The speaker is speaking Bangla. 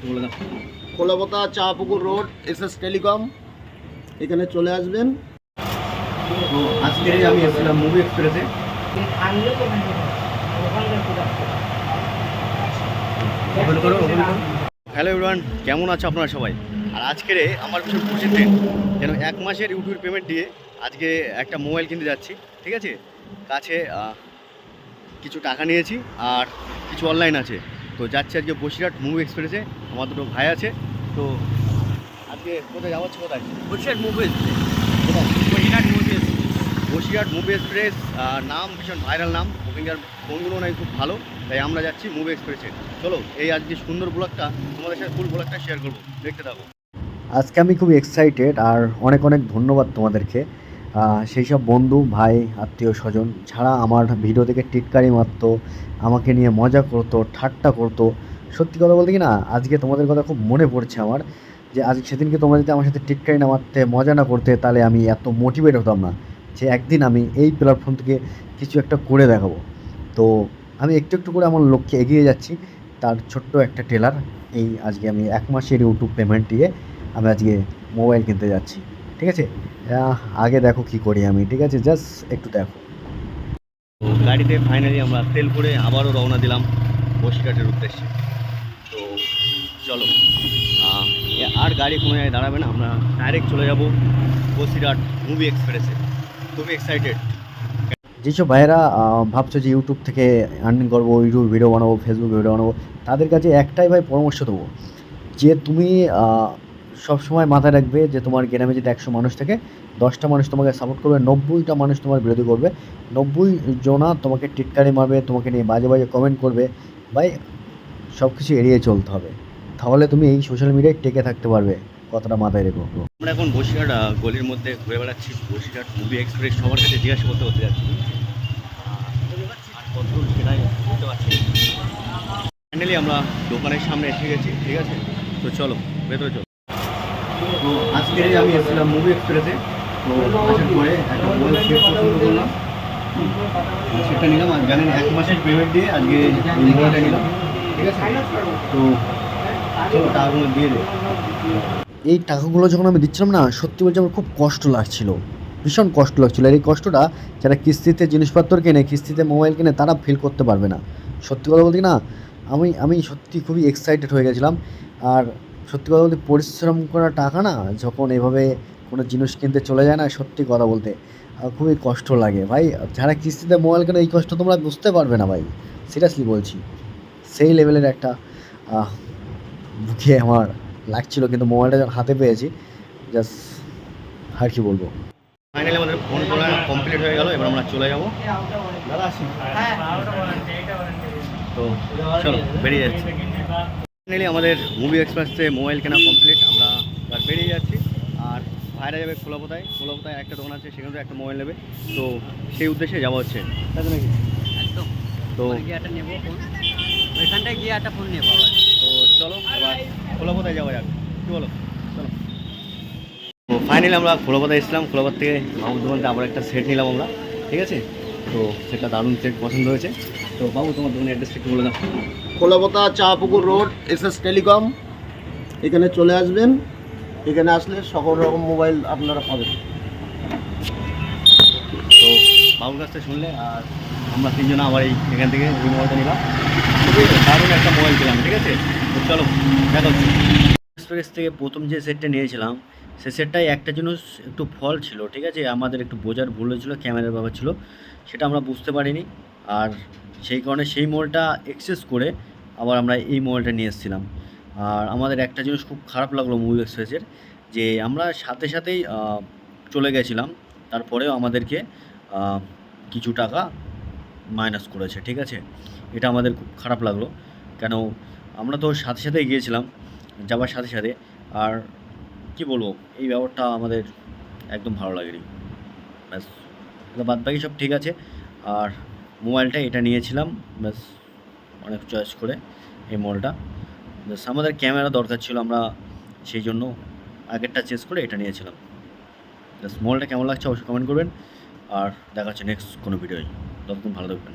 বলে দাও। খোলাপোতা চাপুকুর রোড এসএস টেলিকম, এখানে চলে আসবেন। তো আজকে আমি এসেছিলাম মুভি এক্সপ্রেসে। হ্যালো এভরিওয়ান, কেমন আছে আপনারা সবাই? আর আজকের আমার ভীষণ খুশির দিন, যেন 1 মাসের ইউটিউব পেমেন্ট দিয়ে আজকে একটা মোবাইল কিনতে যাচ্ছি। ঠিক আছে, কাছে কিছু টাকা নিয়েছি আর কিছু অনলাইন আছে। তো যাচ্ছি আজকে বসিরহাট মুভি এক্সপ্রেসে। আমার দুটো ভাই আছে। তো আজকে কোথায় যাওয়া হচ্ছে? কোথায়? Basirhat movie express. কোথায়? Basirhat movie express. Basirhat movie express নাম ভীষণ ভাইরাল নাম, ওখানকার ফোনগুলো নাকি খুব ভালো, তাই আমরা যাচ্ছি মুভি এক্সপ্রেসে। চলো এই আজকে সুন্দর ব্লগটা তোমাদের সাথে ফুল ব্লগটা শেয়ার করবো, দেখতে থাকো। আজকে আমি খুব এক্সাইটেড আর অনেক অনেক ধন্যবাদ তোমাদেরকে। সেই সব বন্ধু, ভাই, আত্মীয় স্বজন ছাড়া আমার ভিডিও থেকে টিটকারি মারতো, আমাকে নিয়ে মজা করতো, ঠাট্টা করতো। সত্যি কথা বলতে কি না, আজকে তোমাদের কথা খুব মনে পড়ছে আমার, যে আজ সেদিনকে তোমরা যদি আমার সাথে টিটকারি না মারতে, মজা না করতে, তাহলে আমি এত মোটিভেট হতাম না যে একদিন আমি এই প্ল্যাটফর্ম থেকে কিছু একটা করে দেখাবো। তো আমি একটু একটু করে আমার লক্ষ্যে এগিয়ে যাচ্ছি। তার ছোট্ট একটা ট্রেলার। এই আজকে আমি 1 মাসের ইউটিউব পেমেন্ট দিয়ে আমি আজকে মোবাইল কিনতে যাচ্ছি। ঠিক আছে, আগে দেখো কি করি আমি। ঠিক আছে, জাস্ট একটু দেখো। তো গাড়িতে ফাইনালি আমরা তেল করে আবারও রওনা দিলাম বসিরহাটের উদ্দেশ্যে। তো চলো, আর গাড়ি কোনো জায়গায় দাঁড়াবে না, আমরা ডাইরেক্ট চলে যাব বসিরহাট মুভি এক্সপ্রেসে। খুবই এক্সাইটেড। যেসব ভাইয়েরা ভাবছো যে ইউটিউব থেকে আর্নিং করবো, ইউটিউব ভিডিও বানাবো, ফেসবুক ভিডিও বানাবো, তাদের কাছে একটাই ভাই পরামর্শ দেবো, যে তুমি সবসময় মাথায় রাখবে যে তোমার গ্রামে যদি 100 মানুষ থাকে, 10টা মানুষ তোমাকে সাপোর্ট করবে, 90টা মানুষ তোমার বিরোধী করবে, 90 জনা তোমাকে টিটকারি মারবে, তোমাকে নিয়ে বাজে বাজে কমেন্ট করবে। ভাই সব কিছু এড়িয়ে চলতে হবে, তাহলে তুমি এই সোশ্যাল মিডিয়ায় টেকে থাকতে পারবে। কথাটা মাথায় রেখো। আমরা এখন বসিরহাট গলির মধ্যে ঘুরে বেড়াচ্ছি। বসিরহাট মুভি এক্সপ্রেস সবার কাছে জিজ্ঞাসা করতে করতে যাচ্ছি, আর কত সেটাই বুঝতে পারছি। ফাইনালি আমরা দোকানের সামনে এসে গেছি। ঠিক আছে, তো চলো ভেতরে চলো। তো আজকে আমি এসেছিলাম মুভি এক্সপ্রেসে। তো আসার পরে একটা মোবাইল সেট পছন্দ করলাম, সেটা নিলাম। আর জানেন 1 মাসের পেমেন্ট দিয়ে আজকে এই মোবাইলটা নিলাম। ঠিক আছে, তো চলো টাকাগুলো দিয়ে দেবো। এই টাকাগুলো যখন আমি দিচ্ছিলাম না, সত্যি বলছি আমার খুব কষ্ট লাগছিল, ভীষণ কষ্ট লাগছিলো। আর এই কষ্টটা যারা কিস্তিতে জিনিসপত্র কেনে, কিস্তিতে মোবাইল কেনে, তারা ফিল করতে পারবে না। সত্যি কথা বলতে না, আমি সত্যি খুবই এক্সাইটেড হয়ে গেছিলাম। আর সত্যি কথা বলতে পরিশ্রম করা টাকা না যখন এভাবে কোনো জিনিস কিনতে চলে যায় না, সত্যি কথা বলতে খুবই কষ্ট লাগে ভাই। যারা কিস্তিতে মোবাইল কেনে, এই কষ্ট তোমরা বুঝতে পারবে না ভাই, সিরিয়াসলি বলছি। সেই লেভেলের একটা বুকে আমার লাগছিল, কিন্তু মোবাইলটা যখন হাতে পেয়েছি, জাস্ট আর কি বলবো। ফাইনালি আমাদের ফোন করা কমপ্লিট হয়ে গেল, এবার আমরা চলে যাবো। দাদা আসি। তো চলো বেরিয়ে যাচ্ছি। ফাইনালি আমাদের মুভি এক্সপ্রেসে মোবাইল কেনা কমপ্লিট, আমরা এবার বেরিয়ে যাচ্ছি। আর ভাইরা যাবে খোলাপোতায়। খোলাপোতায় একটা দোকান আছে, সেখানে একটা মোবাইল নেবে। তো সেই উদ্দেশ্যে যাওয়া হচ্ছে, তাই তো নাকি? একদম। তো গিয়েটা নেবো ফোন, ওইখানটায় গিয়ে একটা ফোন নেবো। তো চলো এবার খোলাপোতায় যাওয়া যাক, কী বলো? চলো। তো ফাইনালি আমরা খোলাপোতায় এসলাম। খোলাপোত থেকে মামুর দোকান থেকে আবার একটা সেট নিলাম আমরা। ঠিক আছে, তো সেটা দারুণ সেট পছন্দ হয়েছে। তো বাবু তোমার দোকানের অ্যাড্রেসটা একটু বলে দাও। খোলাপোতা চাপুকুর রোড এসএস টেলিকম, এখানে চলে আসবেন। এখানে আসলে সকল রকম মোবাইল আপনারা পাবেন। তো বাবুর কাছ থেকে শুনলে, আর আমরা তিনজন আবার এখান থেকে এই মোবাইলটা নিলাম। খুবই দারুণ একটা মোবাইল পেলাম। ঠিক আছে, তো চলো দেখা হচ্ছে। এক্সপ্রেস থেকে প্রথম যে সেটটা নিয়েছিলাম, সে সেটটাই একটা জিনিস একটু ফল ছিল। ঠিক আছে, আমাদের একটু বোঝার ভুল হয়েছিলো, ক্যামেরার ব্যাপার ছিল, সেটা আমরা বুঝতে পারিনি। আর সেই কারণে সেই মোবাইলটা এক্সচেঞ্জ করে আবার আমরা এই মোবাইলটা নিয়ে এসেছিলাম। আর আমাদের একটা জিনিস খুব খারাপ লাগলো মুভি এক্সপ্রেসের, যে আমরা সাথে সাথেই চলে গেছিলাম, তারপরেও আমাদেরকে কিছু টাকা মাইনাস করেছে। ঠিক আছে, এটা আমাদের খুব খারাপ লাগলো। কেন, আমরা তো সাথে সাথেই গিয়েছিলাম, যাবার সাথে সাথে। আর কি বলবো, এই ব্যাপারটা আমাদের একদম ভালো লাগেনি। ব্যাস, বাদ বাকি সব ঠিক আছে। আর মোবাইলটা এটা নিয়েছিলাম ব্যাস, অনেক চয়েস করে এই মোবাইলটা। ব্যাস, আমাদের ক্যামেরা দরকার ছিল, আমরা সেই জন্য আগেরটা চেঞ্জ করে এটা নিয়েছিলাম। ব্যাস, মোবাইলটা কেমন লাগছে অবশ্যই কমেন্ট করবেন। আর দেখা হচ্ছে নেক্সট কোনো ভিডিওয়। ততক্ষণ ভালো থাকবেন।